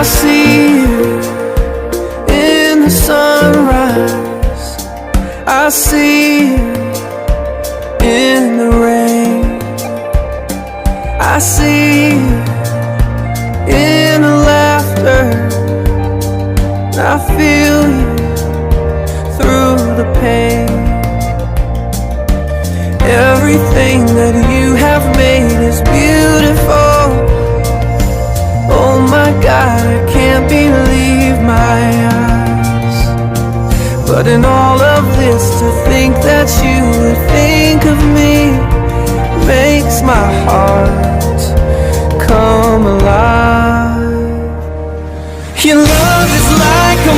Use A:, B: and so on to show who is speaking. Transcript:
A: see you in the sunrise, I see you in the rain, I see you in the laughter, I feel you through the pain. Everything that you have made is beautiful. Oh my God, I can't believe my eyes. But in all of this, to think that you would think of me makes my heart come alive. Your love is like a